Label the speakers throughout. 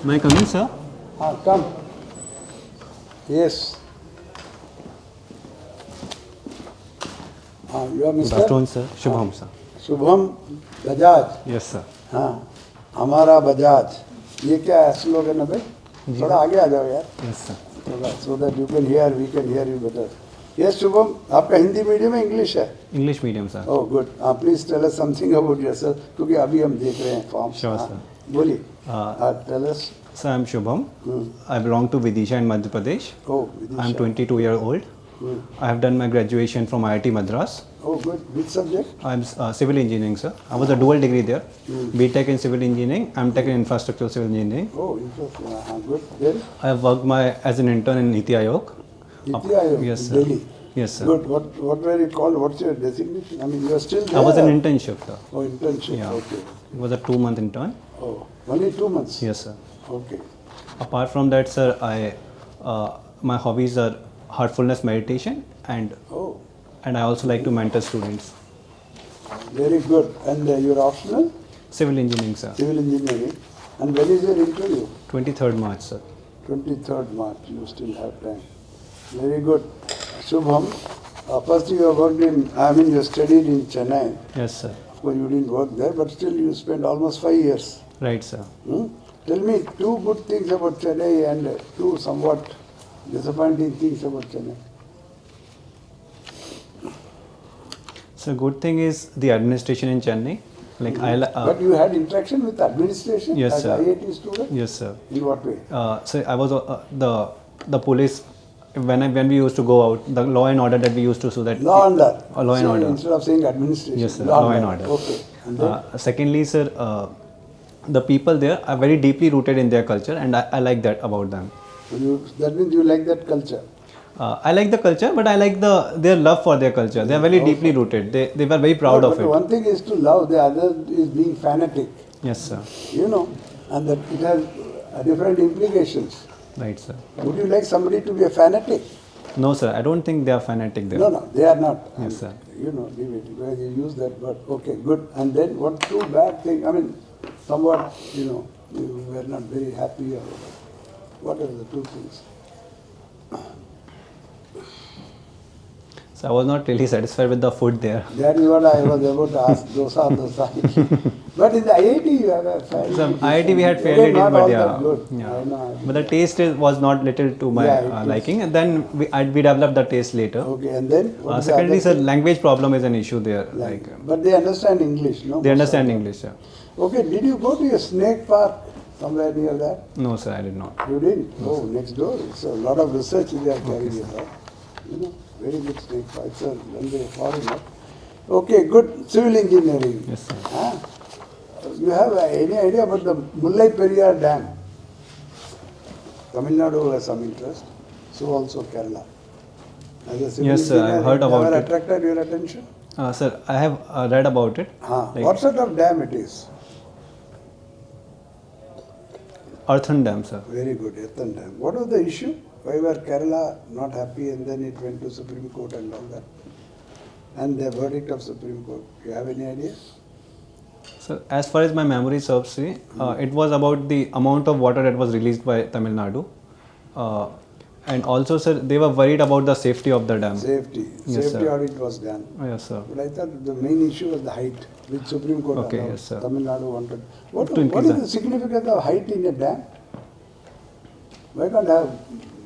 Speaker 1: May I come in, sir?
Speaker 2: Come. Yes. You are
Speaker 1: Good
Speaker 2: Mr.
Speaker 1: afternoon, sir. Shubham, sir.
Speaker 2: Shubham Bajaj.
Speaker 1: Yes, sir.
Speaker 2: हाँ, हमारा बजाज. ये क्या slogan है भाई? थोड़ा आगे आ जाओ यार.
Speaker 1: Yes, sir.
Speaker 2: थोड़ा so that you can hear, we can hear you better. Yes, Shubham, आपका हिंदी मीडियम है इंग्लिश है?
Speaker 1: English medium, sir.
Speaker 2: Oh, good. Please tell us something about yourself, क्योंकि अभी हम देख रहे हैं फॉर्म.
Speaker 1: Sure, sir.
Speaker 2: बोलिए.
Speaker 1: Uh,
Speaker 2: Tell us.
Speaker 1: Sir, I'm Shubham. I belong to Vidisha in Madhya Pradesh.
Speaker 2: Oh, Vidisha.
Speaker 1: I'm 22-year old. I have done my graduation from IIT Madras.
Speaker 2: Oh, good. Which subject?
Speaker 1: I'm civil engineering, sir. I was a dual degree there. BTech in civil engineering, MTech in infrastructural civil engineering.
Speaker 2: Oh, interesting. Good. Then?
Speaker 1: I have worked as an intern in Niti Aayog.
Speaker 2: Niti Aayog,
Speaker 1: Yes, sir.
Speaker 2: Delhi.
Speaker 1: Yes, sir.
Speaker 2: Good. What were you called? What's your designation? I mean, you are still there.
Speaker 1: I was an internship, sir.
Speaker 2: Oh, internship.
Speaker 1: Yeah.
Speaker 2: Okay.
Speaker 1: It was a 2-month intern.
Speaker 2: Oh, only 2 months.
Speaker 1: Yes, sir.
Speaker 2: Okay.
Speaker 1: Apart from that, sir, my hobbies are heartfulness meditation and
Speaker 2: Oh,
Speaker 1: I also like to mentor students.
Speaker 2: very good. And you're optional?
Speaker 1: Civil engineering, sir.
Speaker 2: Civil engineering. And when is your interview?
Speaker 1: 23rd March, sir.
Speaker 2: 23rd March. You still have time. Very good. Shubham, first you have worked you studied in Chennai.
Speaker 1: Yes, sir.
Speaker 2: Of course, you didn't work there, but still you spent almost 5 years.
Speaker 1: Right, sir.
Speaker 2: Tell me 2 good things about Chennai and 2 somewhat disappointing things about Chennai.
Speaker 1: So good thing is the administration in Chennai. Like
Speaker 2: But you had interaction with administration
Speaker 1: Yes,
Speaker 2: as
Speaker 1: sir.
Speaker 2: IIT student?
Speaker 1: yes, sir.
Speaker 2: In what way?
Speaker 1: So I was the police when we used to go out, the law and order that we used to so that
Speaker 2: Law and order.
Speaker 1: law and
Speaker 2: So
Speaker 1: order.
Speaker 2: Instead of saying administration.
Speaker 1: Yes, sir. Law and order.
Speaker 2: Okay. And then?
Speaker 1: Secondly, sir, the people there are very deeply rooted in their culture, and I like that about them.
Speaker 2: That means you like that culture.
Speaker 1: I like the culture, but I like their love for their culture. They are very deeply rooted. They were very proud of
Speaker 2: But
Speaker 1: it.
Speaker 2: one thing is to love, the other is being fanatic.
Speaker 1: Yes, sir.
Speaker 2: You know, and that it has different implications.
Speaker 1: Right, sir.
Speaker 2: Would you like somebody to be a fanatic?
Speaker 1: No, sir. I don't think they are fanatic there.
Speaker 2: No, they are not.
Speaker 1: Yes, sir.
Speaker 2: You know, leave it. Where you use that word. Okay, good. And then what 2 bad things? I mean, somewhat, you were not very happy. Or what are the 2 things?
Speaker 1: So I was not really satisfied with the food there.
Speaker 2: That is what I was about to ask. Dosa. But in the IIT you have a fairly.
Speaker 1: So IIT we had fairly
Speaker 2: not
Speaker 1: but
Speaker 2: all
Speaker 1: yeah.
Speaker 2: that good.
Speaker 1: Yeah.
Speaker 2: I know.
Speaker 1: But the taste was not little to my
Speaker 2: Yeah, it is.
Speaker 1: liking, and then we developed the taste later.
Speaker 2: Okay, and then? what is the
Speaker 1: Secondly,
Speaker 2: other
Speaker 1: sir,
Speaker 2: thing?
Speaker 1: language problem is an issue there. Like
Speaker 2: But they understand English, no?
Speaker 1: they understand English, sir.
Speaker 2: Okay, did you go to a snake park somewhere near that?
Speaker 1: No, sir, I did not.
Speaker 2: You didn't? Oh, next door. It's a lot of research they are carrying it out. You know, very good snake park. It's a runway foreigner. Okay, good. Civil engineering.
Speaker 1: Yes, sir.
Speaker 2: Huh? You have any idea about the Mullai Periyar Dam? Tamil Nadu has some interest. So also Kerala. As a civil
Speaker 1: Yes, sir,
Speaker 2: engineer,
Speaker 1: I've heard
Speaker 2: it
Speaker 1: about
Speaker 2: never
Speaker 1: it.
Speaker 2: attracted your attention?
Speaker 1: Sir, I have read about it. Like
Speaker 2: What sort of dam it is?
Speaker 1: Earthen Dam, sir.
Speaker 2: Very good, Earthen Dam. What was the issue? Why were Kerala not happy and then it went to Supreme Court and all that? And the verdict of Supreme Court, you have any idea?
Speaker 1: So as far as my memory serves me, it was about the amount of water that was released by Tamil Nadu. And also, sir, they were worried about the safety of the dam.
Speaker 2: Safety.
Speaker 1: Yes,
Speaker 2: Safety
Speaker 1: sir.
Speaker 2: audit was done.
Speaker 1: Yes, sir.
Speaker 2: But I thought the main issue was the height, which Supreme Court
Speaker 1: Okay,
Speaker 2: allowed.
Speaker 1: yes, sir.
Speaker 2: Tamil Nadu wanted. What
Speaker 1: To
Speaker 2: is
Speaker 1: increase
Speaker 2: the significance of height in a dam? Why can't have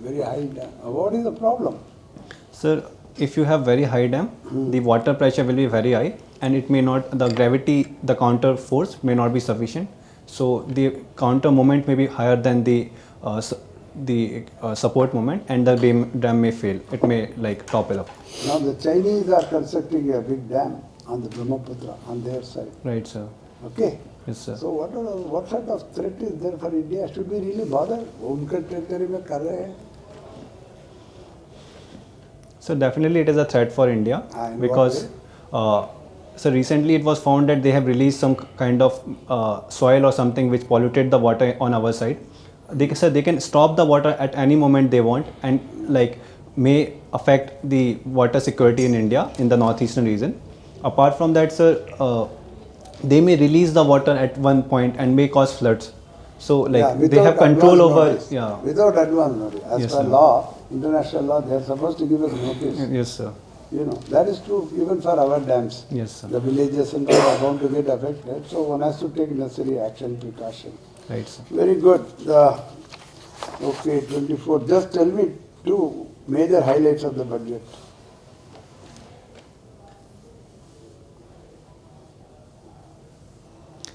Speaker 2: very high dam? What is the problem?
Speaker 1: Sir, if you have very high dam, the water pressure will be very high, and it may not, the gravity, the counter force may not be sufficient. So the counter moment may be higher than the support moment, and the dam may fail. It may like topple up.
Speaker 2: Now the Chinese are constructing a big dam on the Brahmaputra on their side.
Speaker 1: Right, sir.
Speaker 2: Okay.
Speaker 1: Yes, sir.
Speaker 2: So what sort of threat is there for India? Should we really bother? उनके territory में कर रहे हैं.
Speaker 1: So definitely it is a threat for India
Speaker 2: In
Speaker 1: because so recently it was found that they have released some kind of soil or something which polluted the water on our side. They can stop the water at any moment they want, and like may affect the water security in India in the northeastern region. Apart from that, sir, they may release the water at one point and may cause floods. So like
Speaker 2: Yeah,
Speaker 1: they have
Speaker 2: without
Speaker 1: control
Speaker 2: advance
Speaker 1: over.
Speaker 2: notice.
Speaker 1: Yeah.
Speaker 2: Without advance notice. As
Speaker 1: Yes,
Speaker 2: per
Speaker 1: sir.
Speaker 2: law, international law, they are supposed to give us notice.
Speaker 1: Yes, sir.
Speaker 2: You know, that is true even for our dams.
Speaker 1: Yes, sir.
Speaker 2: The villages and all are bound to get affected, so one has to take necessary action, precaution.
Speaker 1: Right, sir.
Speaker 2: Very good. Okay, 24. Just tell me two major highlights of the budget.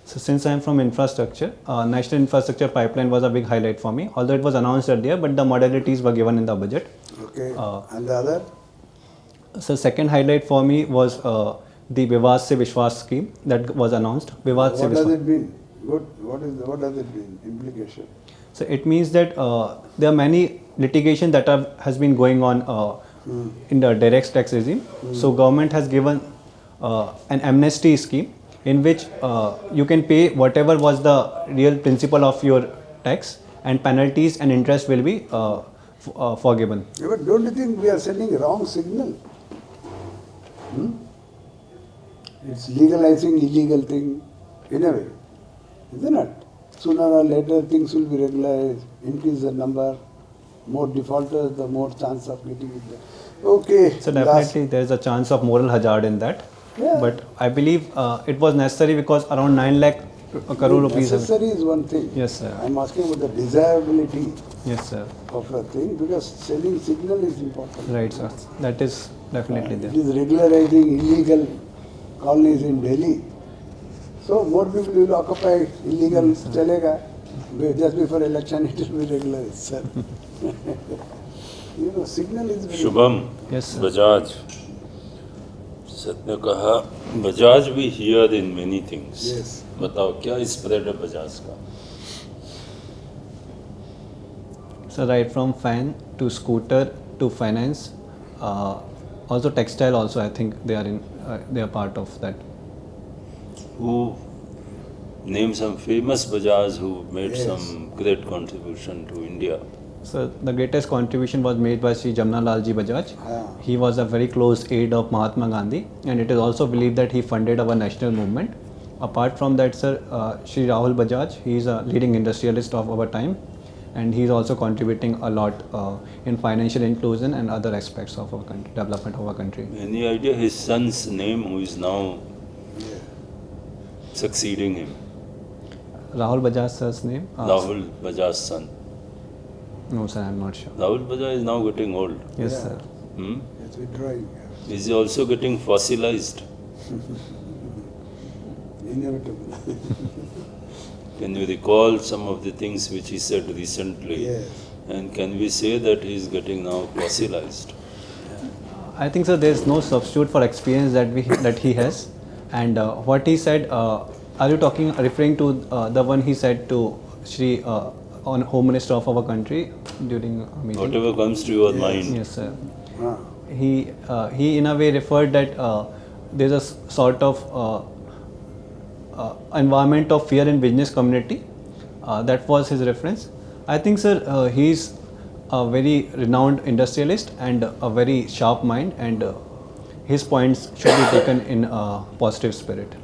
Speaker 1: So since I am from infrastructure, national infrastructure pipeline was a big highlight for me. Although it was announced earlier, but the modalities were given in the budget.
Speaker 2: Okay,
Speaker 1: Uh,
Speaker 2: and the other?
Speaker 1: So second highlight for me was the Vivad Se Vishwas scheme that was announced. Vivad Se
Speaker 2: What does
Speaker 1: Vishwas.
Speaker 2: it mean? What does it mean? Implication?
Speaker 1: So it means that there are many litigation that has been going on in the direct tax regime. So government has given an amnesty scheme in which you can pay whatever was the real principal of your tax, and penalties and interest will be forgiven.
Speaker 2: Yeah, but don't you think we are sending a wrong signal? It's legalizing illegal thing in a way, isn't it? Sooner or later things will be regularized, increase the number, more defaulters, the more chance of getting it there. Okay.
Speaker 1: So definitely there is a chance of moral hazard in that.
Speaker 2: Yeah.
Speaker 1: But I believe it was necessary because around 9 lakh crore rupees.
Speaker 2: Necessary is one thing.
Speaker 1: Yes, sir.
Speaker 2: I'm asking about the desirability
Speaker 1: Yes, sir.
Speaker 2: of a thing because sending signal is important.
Speaker 1: Right, sir. That is definitely
Speaker 2: It
Speaker 1: there.
Speaker 2: is regularizing illegal colonies in Delhi. So more people will occupy illegal chalega. Just before election it will be regularized, sir. You know, signal is very
Speaker 3: Shubham
Speaker 1: Yes, sir.
Speaker 3: Bajaj सत्य कहा बजाज भी here in many things
Speaker 2: Yes.
Speaker 3: बताओ क्या spread है बजाज का
Speaker 1: So right from fan to scooter to finance, also textile. Also, I think they are in. They are part of that.
Speaker 3: who name some famous Bajaj who made
Speaker 2: Yes.
Speaker 3: some great contribution to India.
Speaker 1: So the greatest contribution was made by Sri Jamna Lalji Bajaj.
Speaker 2: Ah.
Speaker 1: He was a very close aide of Mahatma Gandhi, and it is also believed that he funded our national movement. Apart from that, sir, Sri Rahul Bajaj, he is a leading industrialist of our time, and he is also contributing a lot in financial inclusion and other aspects of our country, development of our country.
Speaker 3: Any idea his son's name who is now succeeding him?
Speaker 1: Rahul Bajaj sir's name?
Speaker 3: Rahul Bajaj's son.
Speaker 1: No, sir, I am not sure.
Speaker 3: Rahul Bajaj is now getting old.
Speaker 1: Yes,
Speaker 2: Yeah.
Speaker 1: sir.
Speaker 3: Hmm?
Speaker 2: It's withdrawing.
Speaker 3: Is he also getting fossilized?
Speaker 2: Inevitable.
Speaker 3: Can you recall some of the things which he said recently?
Speaker 2: Yes.
Speaker 3: And can we say that he is getting now fossilized?
Speaker 1: I think, sir, there is no substitute for experience that he has. And what he said, are you referring to the one he said to Shri on Home Minister of our country during a meeting?
Speaker 3: Whatever comes to your mind.
Speaker 1: Yes, sir.
Speaker 2: Ah.
Speaker 1: He in a way referred that there's a sort of environment of fear in business community. That was his reference. I think, sir, he's a very renowned industrialist and a very sharp mind, and his points should be taken in a positive spirit.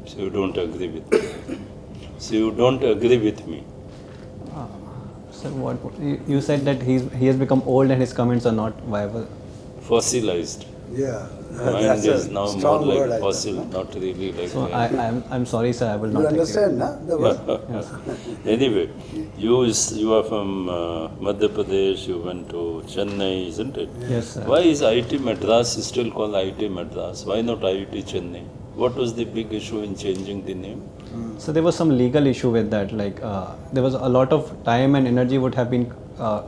Speaker 3: So you don't agree with me. So you don't agree with me.
Speaker 1: Sir, what you said that he has become old and his comments are not viable.
Speaker 2: Yeah.
Speaker 3: Fossilized. Mind
Speaker 2: That's
Speaker 3: is
Speaker 2: a
Speaker 3: now more
Speaker 2: strong
Speaker 3: like
Speaker 2: word, I
Speaker 3: fossil,
Speaker 2: think,
Speaker 3: not really like.
Speaker 1: So I'm sorry, sir, I will
Speaker 2: You
Speaker 1: not.
Speaker 2: understand, na? The word?
Speaker 1: Yes.
Speaker 3: Anyway, you are from Madhya Pradesh. You went to Chennai, isn't it?
Speaker 1: Yes, sir.
Speaker 3: Why is IIT Madras still called IIT Madras? Why not IIT Chennai? What was the big issue in changing the name?
Speaker 1: So there was some legal issue with that. Like there was a lot of time and energy would have been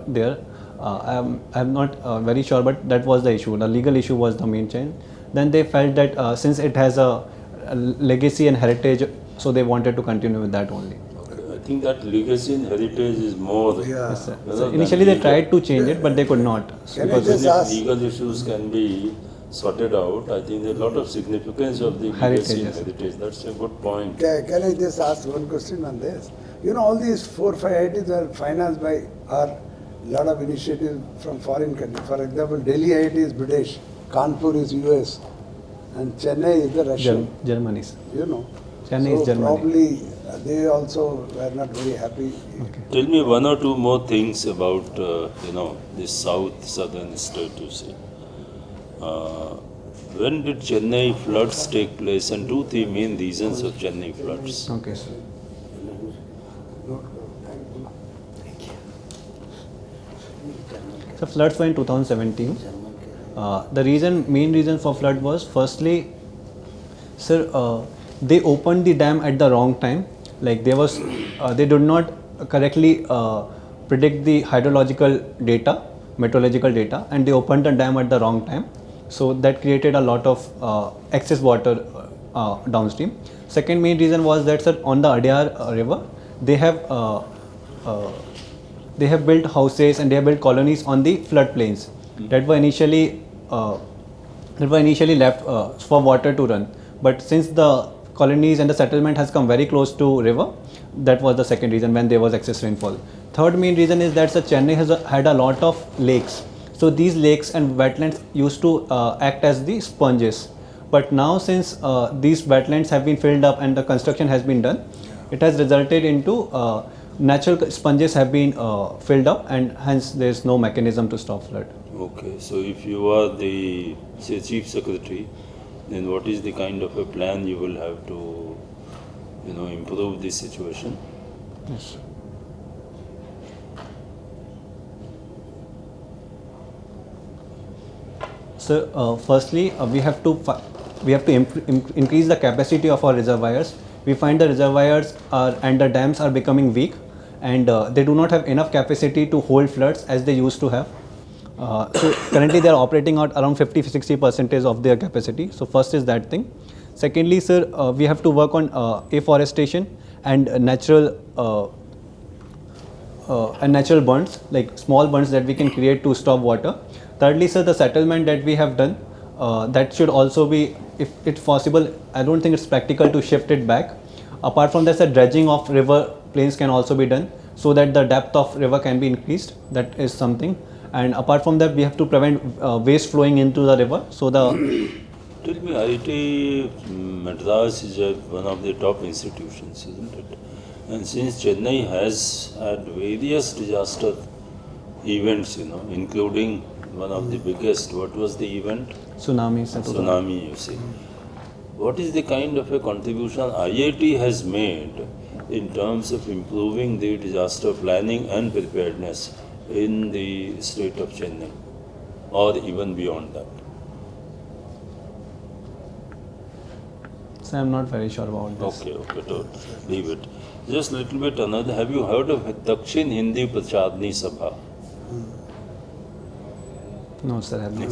Speaker 1: there. I'm not very sure, but that was the issue. The legal issue was the main change. Then they felt that since it has a legacy and heritage, so they wanted to continue with that only.
Speaker 3: I think that legacy and heritage is more.
Speaker 2: Yeah.
Speaker 1: Yes, sir.
Speaker 3: rather
Speaker 1: So
Speaker 3: than
Speaker 1: initially they
Speaker 3: legal.
Speaker 1: tried to change it, but they could not.
Speaker 2: Can I
Speaker 1: Because
Speaker 2: just
Speaker 3: If
Speaker 2: ask?
Speaker 3: legal issues can be sorted out, I think there's a lot of significance of the legacy and
Speaker 1: Heritage, yes.
Speaker 3: heritage. That's a good point.
Speaker 2: Can I just ask one question on this? You know, all these 4-5 IITs are financed by our lot of initiatives from foreign countries. For example, Delhi IIT is British, Kanpur is US, and Chennai is the Russian.
Speaker 1: Germany, sir.
Speaker 2: You know.
Speaker 1: Chennai is
Speaker 2: so
Speaker 1: Germany.
Speaker 2: probably They also were not very happy.
Speaker 3: Tell me one or two more things about this southern state. You see, when did Chennai floods take place, and two the main reasons of Chennai floods?
Speaker 1: Okay, sir. So floods were in 2017. The main reason for flood was firstly, sir, they opened the dam at the wrong time. Like they did not correctly predict the hydrological data, meteorological data, and they opened the dam at the wrong time. So that created a lot of excess water downstream. Second main reason was that, sir, on the Adyar river, they have built houses and they have built colonies on the floodplains that were initially left for water to run. But since the colonies and the settlement has come very close to river, that was the second reason when there was excess rainfall. Third main reason is that Chennai has had a lot of lakes. So these lakes and wetlands used to act as the sponges. But now since these wetlands have been filled up and the construction has been done, it has resulted into natural sponges have been filled up, and hence there is no mechanism to stop flood.
Speaker 3: Okay, so if you are the chief secretary, then what is the kind of a plan you will have to, improve this situation?
Speaker 1: Yes. So firstly, we have to increase the capacity of our reservoirs. We find the reservoirs and the dams are becoming weak, and they do not have enough capacity to hold floods as they used to have. So currently they are operating at around 50-60% of their capacity. So first is that thing. Secondly, sir, we have to work on afforestation and natural burns, like small burns that we can create to stop water. Thirdly, sir, the settlement that we have done, that should also be, if it's possible, I don't think it's practical to shift it back. Apart from that, the dredging of river plains can also be done so that the depth of river can be increased. That is something. And apart from that, we have to prevent waste flowing into the river. So
Speaker 3: Tell me, IIT Madras is one of the top institutions, isn't it? And since Chennai has had various disaster events, including one of the biggest, what was the event?
Speaker 1: tsunami, sir.
Speaker 3: Tsunami, you see. What is the kind of a contribution IIT has made in terms of improving the disaster planning and preparedness in the state of Chennai, or even beyond that?
Speaker 1: So I'm not very sure about this.
Speaker 3: Okay, don't leave it. Just a little bit another. Have you heard of Dakshin Hindi Pracharni Sabha?
Speaker 1: No, sir, I have not.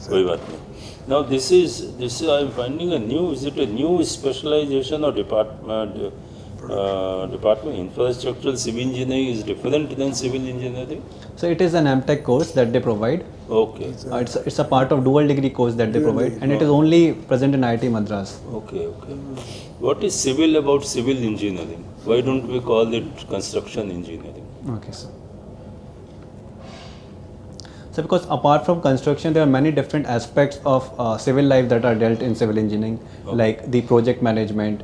Speaker 3: कोई बात नहीं. Now this is I am finding a new. Is it a new specialization or department? Infrastructural civil engineering is different than civil engineering.
Speaker 1: So it is an MTech course that they provide.
Speaker 3: Okay.
Speaker 1: It's a part of dual degree course that they provide, and it is only present in IIT Madras.
Speaker 3: Okay. What is civil about civil engineering? Why don't we call it construction engineering?
Speaker 1: Okay, sir. So because apart from construction, there are many different aspects of civil life that are dealt in civil engineering, like the project management,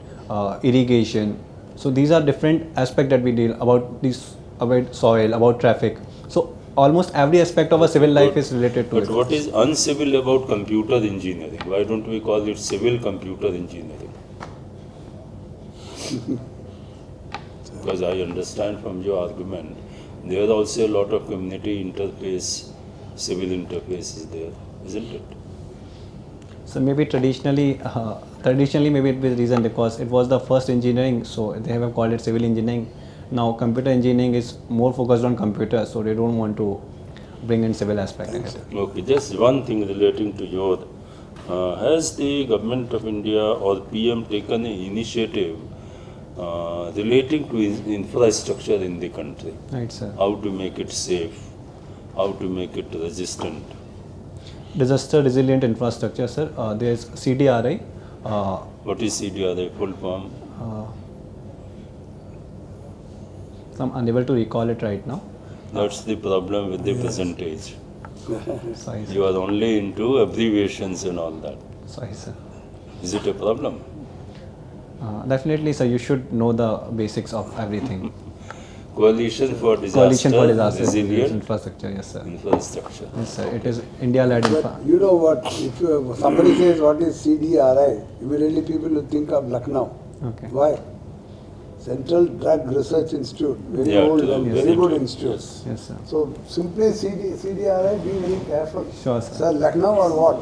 Speaker 1: irrigation. So these are different aspects that we deal about soil, about traffic. So almost every aspect of a civil life is related to it.
Speaker 3: But what is uncivil about computer engineering? Why don't we call it civil computer engineering? Because I understand from your argument, there are also a lot of community interface, civil interface is there, isn't it?
Speaker 1: So maybe traditionally maybe it was reason because it was the first engineering, so they have called it civil engineering. Now computer engineering is more focused on computers, so they don't want to bring in civil aspect in it.
Speaker 3: Okay, just one thing relating to your, has the government of India or PM taken an initiative relating to infrastructure in the country?
Speaker 1: Right, sir.
Speaker 3: How to make it safe, how to make it resistant?
Speaker 1: Disaster resilient infrastructure, sir. There is CDRI.
Speaker 3: What is CDRI, full form?
Speaker 1: So I'm unable to recall it right now.
Speaker 3: That's the problem with the percentage.
Speaker 1: Sorry, sir.
Speaker 3: You are only into abbreviations and all that.
Speaker 1: Sorry, sir.
Speaker 3: Is it a problem?
Speaker 1: Definitely, sir. You should know the basics of everything.
Speaker 3: Coalition for disaster,
Speaker 1: Coalition for disaster
Speaker 3: resilient
Speaker 1: infrastructure. Yes, sir.
Speaker 3: infrastructure.
Speaker 1: Yes, sir. It is India-led.
Speaker 2: But you know what? If somebody says what is CDRI, immediately people will think of Lucknow.
Speaker 1: Okay.
Speaker 2: Why? Central Drug Research Institute, very
Speaker 3: Yeah,
Speaker 2: old
Speaker 3: true.
Speaker 2: and
Speaker 3: Yes.
Speaker 2: very good institute.
Speaker 3: Yes.
Speaker 1: Yes, sir.
Speaker 2: So simply CDRI, be very careful.
Speaker 1: Sure, sir.
Speaker 2: Sir, Lucknow or what?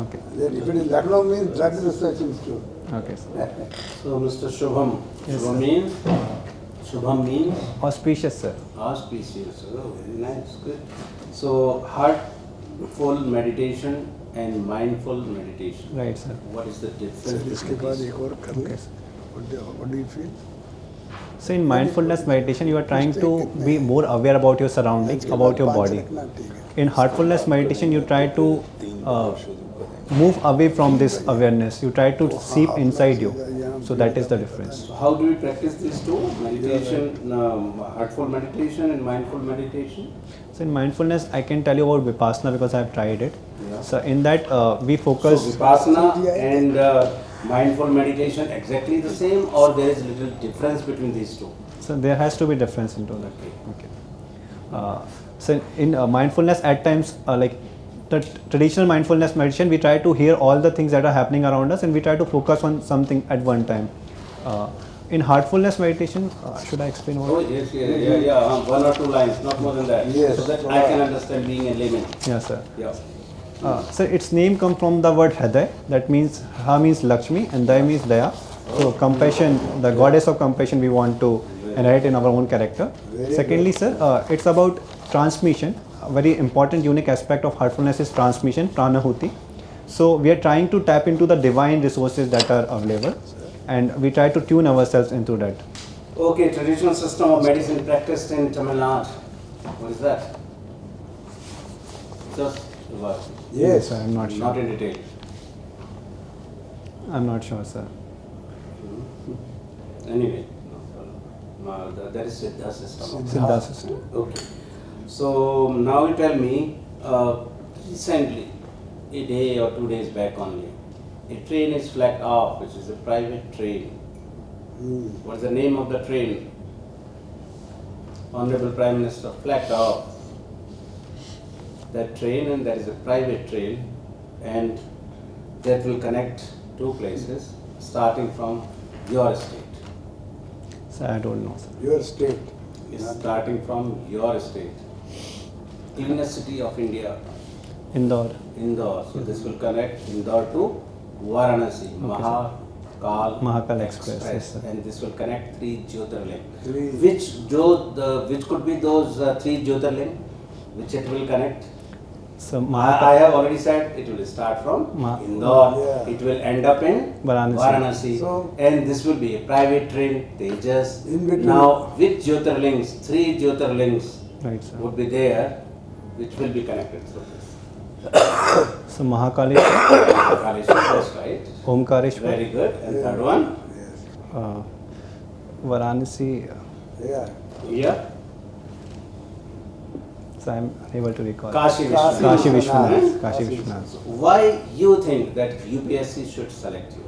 Speaker 1: Okay.
Speaker 2: Then if it is Lucknow means Drug Research Institute.
Speaker 1: Okay, sir.
Speaker 4: So, Mr. Shubham,
Speaker 1: Yes,
Speaker 4: Shubham
Speaker 1: sir.
Speaker 4: means? Shubham means
Speaker 1: Auspicious, sir.
Speaker 4: auspicious. Oh, very nice, good. So, heartful meditation and mindful meditation.
Speaker 1: Right, sir.
Speaker 4: What is the
Speaker 2: Sir,
Speaker 4: difference
Speaker 2: इसके
Speaker 4: between
Speaker 2: बाद
Speaker 4: these?
Speaker 2: एक और कर
Speaker 1: Okay,
Speaker 2: ले.
Speaker 1: sir.
Speaker 2: What do you feel?
Speaker 1: So in mindfulness meditation, you are trying to be more aware about your surroundings, about your body. In heartfulness meditation, you try to move away from this awareness. You try to seep inside you. So that is the difference.
Speaker 4: So how do we practice these two? Meditation, heartful meditation and mindful meditation?
Speaker 1: So in mindfulness, I can tell you about Vipassana because I have tried it.
Speaker 4: Yeah.
Speaker 1: So in that, we
Speaker 4: So
Speaker 1: focus.
Speaker 4: Vipassana and mindful meditation exactly the same, or there is little difference between these two?
Speaker 1: So there has to be difference into that. Okay. So in mindfulness, at times, like the traditional mindfulness meditation, we try to hear all the things that are happening around us, and we try to focus on something at one time. In heartfulness meditation, should I explain
Speaker 4: Oh,
Speaker 1: what?
Speaker 4: yes, yeah. One or two lines, not more than that.
Speaker 2: Yes.
Speaker 4: So that I can understand being a layman.
Speaker 1: Yes, sir.
Speaker 4: Yeah.
Speaker 1: So its name comes from the word Hriday, that means Ha means Lakshmi and Day means Daya. So compassion, the goddess of compassion, we want to inherit in our own character. Secondly, sir, it's about transmission. A very important, unique aspect of heartfulness is transmission, pranahuti. So we are trying to tap into the divine resources that are available, and we try to tune ourselves into that.
Speaker 4: Okay, traditional system of medicine practiced in Tamil Nadu. What is that? Just a word.
Speaker 2: Yes.
Speaker 1: Sir, I'm not sure.
Speaker 4: Not in detail.
Speaker 1: I'm not sure, sir.
Speaker 4: Anyway, no problem. That is Siddha system.
Speaker 1: Siddha system.
Speaker 4: Okay. So now you tell me, recently, a day or 2 days back only, a train is flagged off, which is a private train. What's the name of the train? Honorable Prime Minister flagged off that train, and that is a private train, and that will connect two places starting from your state.
Speaker 1: So I don't know, sir.
Speaker 2: Your state.
Speaker 4: Is starting from your state. Cleanest city of India,
Speaker 1: Indore.
Speaker 4: Indore. So this will connect Indore to Varanasi, Mahakal
Speaker 1: Mahakal Express, yes, sir.
Speaker 4: and this will connect three Jyotirling.
Speaker 2: Three.
Speaker 4: Which could be those three Jyotirling which it will connect?
Speaker 1: So
Speaker 4: I
Speaker 1: Mahakal.
Speaker 4: have already said it will start from Indore.
Speaker 2: Yeah.
Speaker 4: It will end up in
Speaker 1: Varanasi.
Speaker 2: So-
Speaker 4: and this will be a private train, Tejas.
Speaker 2: In between.
Speaker 4: Now, which Jyotirlings, three Jyotirlings
Speaker 1: Right, sir.
Speaker 4: would be there, which will be connected through this?
Speaker 1: So Mahakaleshwar,
Speaker 4: Kaleshwar, that's right.
Speaker 1: Omkareshwar,
Speaker 4: Very good. And third one?
Speaker 1: uh, Varanasi.
Speaker 2: Yeah.
Speaker 4: Yeah.
Speaker 1: So I'm unable to recall.
Speaker 4: Kashi Vishwanath.
Speaker 1: Kashi Vishwanath.
Speaker 2: Vishwanath.
Speaker 1: Kashi Vishwanath.
Speaker 4: Why you think that UPSC should select you?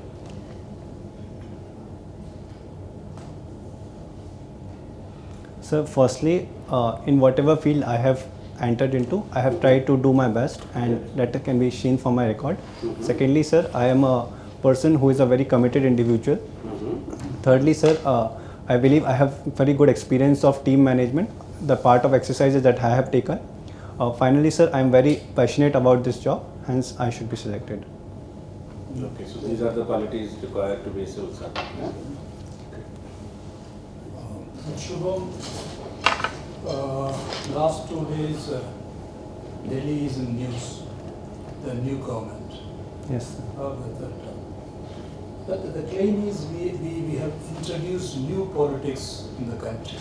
Speaker 1: So firstly, in whatever field I have entered into, I have tried to do my best, and that can be seen from my record. Secondly, sir, I am a person who is a very committed individual. Thirdly, sir, I believe I have very good experience of team management, the part of exercises that I have taken. Finally, sir, I am very passionate about this job, hence I should be selected.
Speaker 4: Okay, so these are the qualities required to be a civil servant. Yeah?
Speaker 5: Shubham, last 2 days, Delhi is in news, the new government.
Speaker 1: Yes, sir.
Speaker 5: The claim is we have introduced new politics in the country.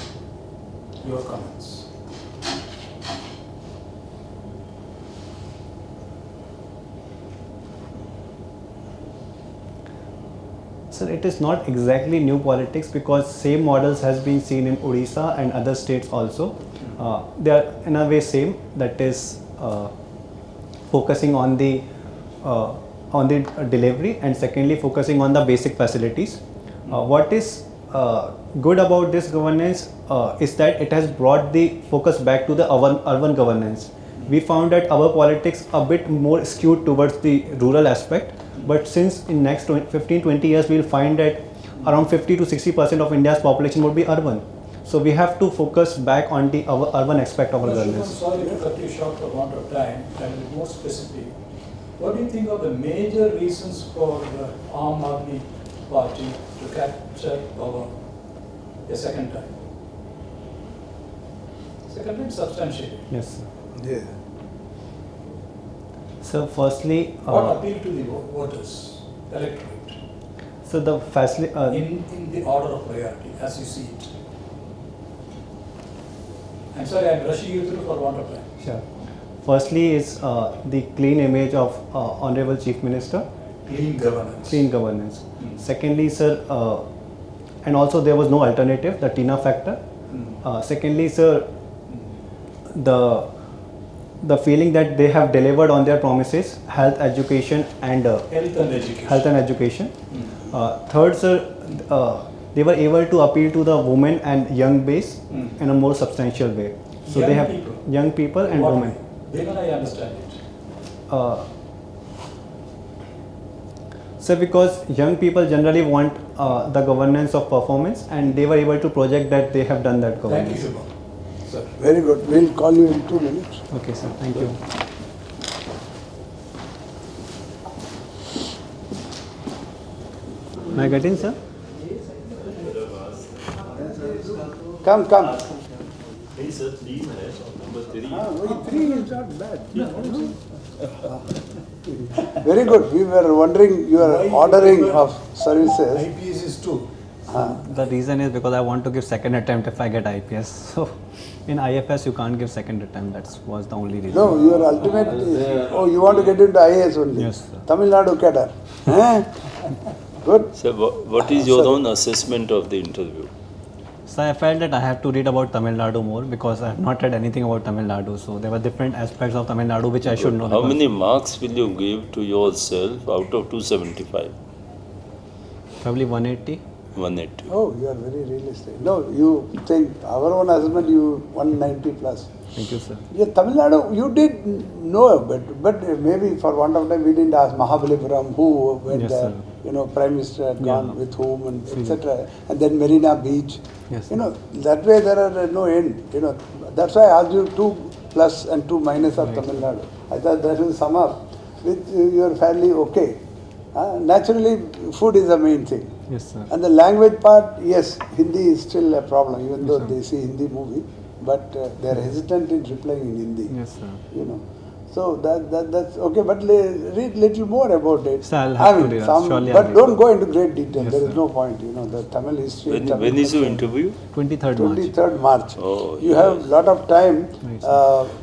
Speaker 5: Your comments?
Speaker 1: Sir, it is not exactly new politics because same models has been seen in Odisha and other states also. They are in a way same, that is focusing on the delivery, and secondly focusing on the basic facilities. What is good about this governance is that it has brought the focus back to the urban governance. We found that our politics a bit more skewed towards the rural aspect, but since in next 15-20 years we'll find that around 50 to 60% of India's population would be urban. So we have to focus back on the urban aspect of our
Speaker 5: Shubham,
Speaker 1: governance.
Speaker 5: sorry to cut you short for want of time, and to be more specific. What do you think are the major reasons for the Aam Aadmi Party to capture power a second time? Second time substantially.
Speaker 1: Yes, sir.
Speaker 2: Yeah.
Speaker 1: So firstly,
Speaker 5: What appeal to the voters, electorate,
Speaker 1: so the
Speaker 5: in the order of priority as you see it? I'm sorry, I'm rushing you through for want of time.
Speaker 1: Sure. Firstly is the clean image of Honorable Chief Minister,
Speaker 5: Clean governance.
Speaker 1: clean governance. Secondly, sir, and also there was no alternative, the Tina factor. Secondly, sir, the feeling that they have delivered on their promises, health, education, and
Speaker 5: Health and education.
Speaker 1: health and education. Third, sir, they were able to appeal to the women and young base in a more substantial way. So
Speaker 5: Young
Speaker 1: they have
Speaker 5: people.
Speaker 1: young people and
Speaker 5: What
Speaker 1: women.
Speaker 5: way? Then I understand it.
Speaker 1: So because young people generally want the governance of performance, and they were able to project that they have done that
Speaker 5: Thank
Speaker 1: governance.
Speaker 5: you, Shubham. Sir.
Speaker 2: Very good. We'll call you in 2 minutes.
Speaker 1: Okay, sir. Thank you. May I get in, sir?
Speaker 2: Come.
Speaker 3: नहीं sir 3 है number 3
Speaker 2: 3 is not bad. Very good. We were wondering your ordering of services.
Speaker 5: IPS is 2.
Speaker 1: The reason is because I want to give second attempt if I get IPS. So in IFS you can't give second attempt. That was the only reason.
Speaker 2: No, your ultimate is, oh, you want to get into IAS only?
Speaker 1: Yes, sir.
Speaker 2: Tamil Nadu cadre. Eh? Good.
Speaker 3: So what is your own assessment of the interview?
Speaker 1: So I felt that I have to read about Tamil Nadu more because I have not read anything about Tamil Nadu. So there were different aspects of Tamil Nadu which I should know.
Speaker 3: How
Speaker 1: because-
Speaker 3: many marks will you give to yourself out of 275?
Speaker 1: Probably 180.
Speaker 3: 180.
Speaker 2: Oh, you are very realistic. No, you think our own husband, you 190 plus.
Speaker 1: Thank you, sir.
Speaker 2: Yeah, Tamil Nadu, you did know, but maybe for want of time we didn't ask Mahabalipuram who went
Speaker 1: Yes,
Speaker 2: there.
Speaker 1: sir.
Speaker 2: You know, Prime Minister had gone
Speaker 1: Yeah.
Speaker 2: with whom and etc. And then Marina Beach.
Speaker 1: Yes,
Speaker 2: You know, that way there are no end. You know, that's why I asked you 2 plus and 2 minus of Tamil Nadu. I thought that will sum up. With you are fairly okay. Naturally, food is the main thing.
Speaker 1: Yes, sir.
Speaker 2: And the language part, yes, Hindi is still a problem, even
Speaker 1: Yes,
Speaker 2: though
Speaker 1: sir.
Speaker 2: they see Hindi movie, but they are hesitant in replying in Hindi.
Speaker 1: Yes, sir.
Speaker 2: You know, so that's okay. But read little more about it.
Speaker 1: Sir, I'll have to read. Surely I'll
Speaker 2: but
Speaker 1: read.
Speaker 2: don't go into great detail.
Speaker 1: Yes,
Speaker 2: There is
Speaker 1: sir.
Speaker 2: no point. You know, the Tamil history.
Speaker 3: When,
Speaker 2: Tamil
Speaker 3: when is your
Speaker 2: culture.
Speaker 3: interview?
Speaker 1: 23rd March.
Speaker 2: 23rd March.
Speaker 3: Oh,
Speaker 2: You have
Speaker 3: yes.
Speaker 2: lot of time,
Speaker 1: Right,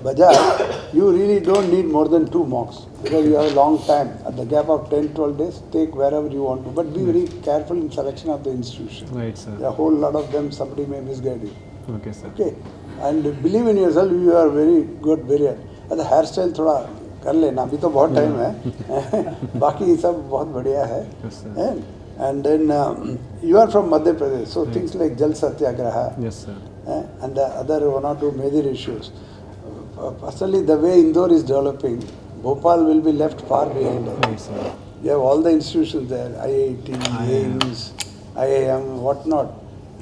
Speaker 2: Bajaj. You really don't need more than 2 mocks because you have a long time. At the gap of 10-12 days, take wherever you want to. But be very careful in selection of the institution.
Speaker 1: Right, sir.
Speaker 2: A whole lot of them, somebody may misguide you.
Speaker 1: Okay, sir.
Speaker 2: Okay, and believe in yourself. You are very good, very. And the hairstyle थोड़ा कर लेना. अभी तो बहुत time है. बाकी सब बहुत बढ़िया है.
Speaker 1: Yes, sir.
Speaker 2: And then you are from Madhya Pradesh, so things like Jal Satyagraha.
Speaker 1: Yes, sir.
Speaker 2: And the other 1 or 2 major issues. Personally, the way Indore is developing, Bhopal will be left far behind.
Speaker 1: Right, sir.
Speaker 2: You have all the institutions there, IIT, AIIMS, IIM, whatnot.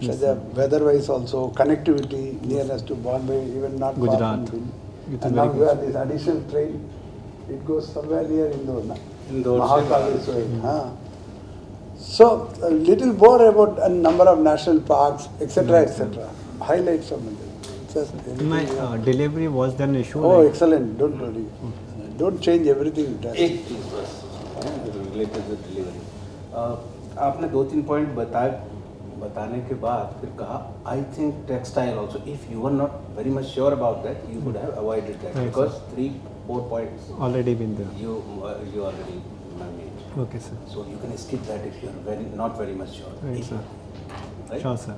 Speaker 2: So the weather-wise also, connectivity, nearness to Bombay, even not far
Speaker 1: Gujarat.
Speaker 2: from Delhi.
Speaker 1: It is
Speaker 2: And
Speaker 1: very
Speaker 2: now you have this additional train, it goes somewhere near Indore, na?
Speaker 4: Indore,
Speaker 2: Mahakaleshwar. Huh. So, a little more about a number of national parks, etc., etc. Highlights from it.
Speaker 1: My delivery was there an issue?
Speaker 2: Oh,
Speaker 1: like-
Speaker 2: excellent. Don't worry. Don't change everything.
Speaker 4: एक चीज़ बस related with delivery आपने 2-3 point बताने के बाद फिर कहा I think textile also if you are not very much sure about that you could have avoided that
Speaker 1: Right,
Speaker 4: because 3-4 points
Speaker 1: Already been there.
Speaker 4: you already managed.
Speaker 1: Okay, sir.
Speaker 4: So you can skip that if you are not very much sure.
Speaker 1: Right, sir.
Speaker 4: Right?
Speaker 1: Sure, sir.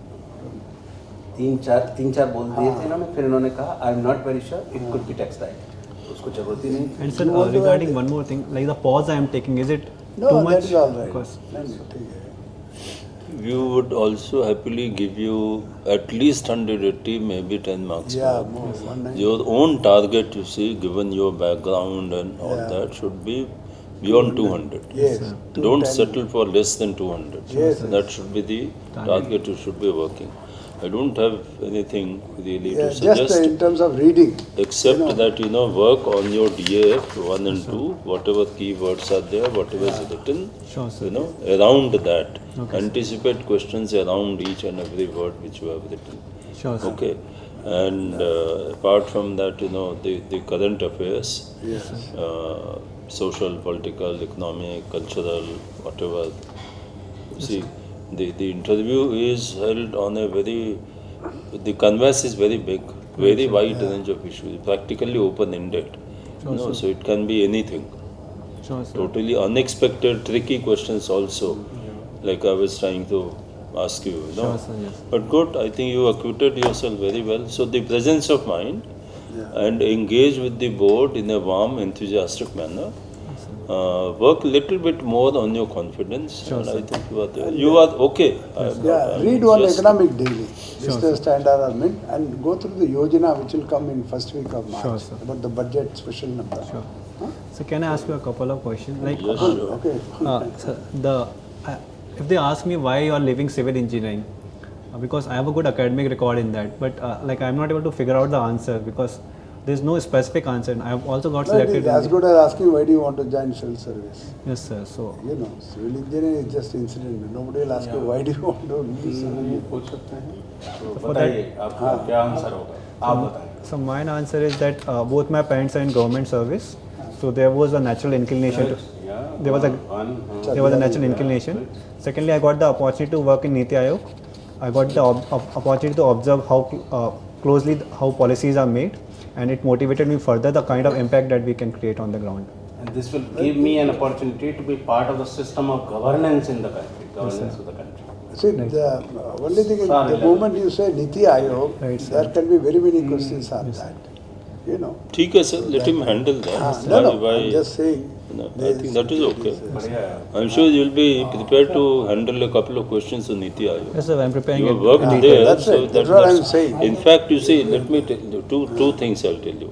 Speaker 4: तीन चार बोल दिए थे इन्होंने फिर इन्होंने कहा I am not very sure it could be textile उसको जरूरत ही नहीं
Speaker 1: And sir,
Speaker 2: You want to
Speaker 1: regarding
Speaker 2: add-
Speaker 1: one more thing, like the pause I am taking, is it
Speaker 2: No,
Speaker 1: too much?
Speaker 2: that is all right.
Speaker 1: Because
Speaker 2: No, ठीक है.
Speaker 3: we would also happily give you at least 180, maybe 10 marks.
Speaker 2: Yeah,
Speaker 3: back.
Speaker 2: more. 190.
Speaker 3: Your own target, you see, given your background and all
Speaker 2: Yeah.
Speaker 3: that, should be beyond 200.
Speaker 2: Yes.
Speaker 3: Don't
Speaker 2: 210.
Speaker 3: settle for less than 200.
Speaker 2: Yes,
Speaker 3: That should be the target you should be working. I don't have anything really
Speaker 2: Yeah,
Speaker 3: to
Speaker 2: just
Speaker 3: suggest.
Speaker 2: in terms of reading.
Speaker 3: Except
Speaker 2: you know.
Speaker 3: that, work on your DAF 1 and 2, whatever keywords are there, whatever is written,
Speaker 1: Sure, sir.
Speaker 3: around that.
Speaker 1: Okay, sir.
Speaker 3: Anticipate questions around each and every word which you have written.
Speaker 1: Sure, sir.
Speaker 3: Okay. And apart from that, the current affairs,
Speaker 2: Yes.
Speaker 3: social, political, economic, cultural, whatever. See, the interview is held on a the canvas is very big, very wide range of issues, practically open-ended. So it can be anything.
Speaker 1: Sure, sir.
Speaker 3: Totally unexpected, tricky questions also, like I was trying to ask you,
Speaker 1: Sure, sir, yes.
Speaker 3: But good, I think you acquitted yourself very well. So the presence of mind and engage with the board in a warm, enthusiastic manner. Work a little bit more on your confidence, and I think you are there. You are okay.
Speaker 2: Yeah, read one economic daily, Business Standard or Mint, and go through the Yojana which will come in first week of March
Speaker 1: Sure, sir.
Speaker 2: about the budget special number.
Speaker 1: Sure. So can I ask you a couple of questions? Like,
Speaker 3: Yes, sure.
Speaker 2: Okay.
Speaker 1: sir, if they ask me why you are leaving civil engineering, because I have a good academic record in that, but like I'm not able to figure out the answer because there's no specific answer. I have also got
Speaker 2: No, it
Speaker 1: selected.
Speaker 2: is as good as asking why do you want to join civil service.
Speaker 1: Yes, sir. So
Speaker 2: Civil engineering is just incident. Nobody will ask you why do you want to do civil.
Speaker 4: ये पूछ सकते हैं तो
Speaker 1: For
Speaker 4: बताइए आपका क्या answer होगा आप बताएं
Speaker 1: So my answer is that both my parents are in government service, so there was a natural inclination to. There was a natural inclination. Secondly, I got the opportunity to work in Niti Aayog. I got the opportunity to observe how closely how policies are made, and it motivated me further the kind of impact that we can create on the ground.
Speaker 4: and this will give me an opportunity to be part of the system of governance in the country, governance of the country.
Speaker 2: See, the only thing is the moment you say Niti Aayog,
Speaker 1: Right, sir.
Speaker 2: there can be very many questions on that.
Speaker 3: ठीक है, sir. Let him handle that.
Speaker 2: No,
Speaker 3: Why-
Speaker 2: I'm just saying.
Speaker 3: I think that is okay.
Speaker 4: बढ़िया है
Speaker 3: I'm sure you'll be prepared to handle a couple of questions on Niti Aayog.
Speaker 1: Yes, sir. I'm preparing
Speaker 3: You
Speaker 1: it.
Speaker 3: have worked
Speaker 2: Yeah,
Speaker 3: there,
Speaker 2: that's
Speaker 3: so
Speaker 2: it. That's what I'm saying.
Speaker 3: In fact, you see, let me tell you two things. I'll tell you.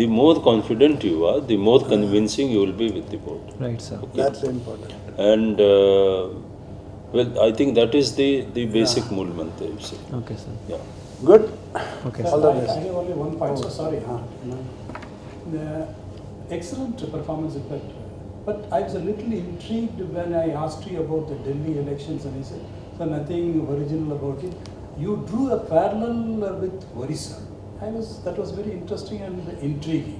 Speaker 3: The more confident you are, the more convincing you will be with the board.
Speaker 1: Right, sir.
Speaker 2: That's important.
Speaker 3: And well, I think that is the basic mool mantra. You see,
Speaker 1: Okay, sir.
Speaker 3: yeah.
Speaker 2: Good.
Speaker 1: Okay,
Speaker 2: All
Speaker 1: sir.
Speaker 2: the best.
Speaker 5: I have only one point, so sorry. The excellent performance, but I was a little intrigued when I asked you about the Delhi elections and he said, so nothing original about it. You drew a parallel with Orissa. That was very interesting and intriguing.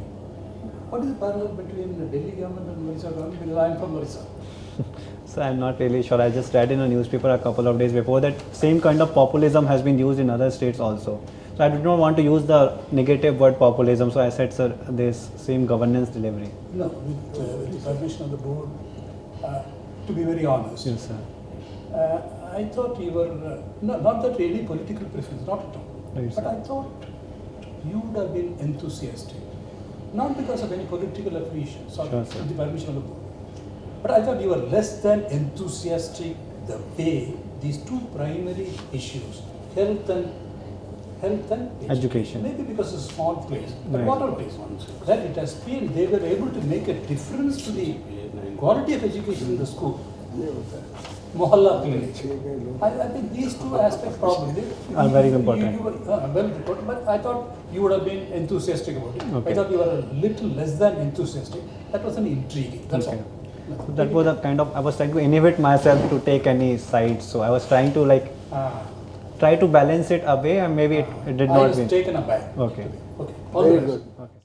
Speaker 5: What is the parallel between the Delhi government and Orissa government? Because I am from Orissa.
Speaker 1: So I'm not really sure. I just read in a newspaper a couple of days before that same kind of populism has been used in other states also. So I did not want to use the negative word populism. So I said, sir, this same governance delivery.
Speaker 5: No, with the permission of the board, to be very honest.
Speaker 1: Yes, sir.
Speaker 5: I thought you were, not that really political preference, not at all.
Speaker 1: Right,
Speaker 5: But
Speaker 1: sir.
Speaker 5: I thought you would have been enthusiastic. Not because of any political affiliation, sorry,
Speaker 1: Sure, sir.
Speaker 5: with the permission of the board. But I thought you were less than enthusiastic the way these two primary issues, health and
Speaker 1: Education.
Speaker 5: maybe because it's a small place, but
Speaker 1: Right.
Speaker 5: whatever place, that it has been, they were able to make a difference to the quality of education in the school. Mohalla clinic. I think these two aspects probably
Speaker 1: Are very important.
Speaker 5: You were, very important, but I thought you would have been enthusiastic about it.
Speaker 1: Okay.
Speaker 5: I thought you were a little less than enthusiastic. That was an intriguing. That's
Speaker 1: Okay.
Speaker 5: all.
Speaker 1: So that was a kind of, I was trying to inhibit myself to take any sides. So I was trying to try to balance it away and maybe it did
Speaker 5: I
Speaker 1: not
Speaker 5: was
Speaker 1: win.
Speaker 5: taken aback.
Speaker 1: Okay.
Speaker 5: Okay. All the
Speaker 2: Very
Speaker 5: best.
Speaker 2: good.
Speaker 1: Okay.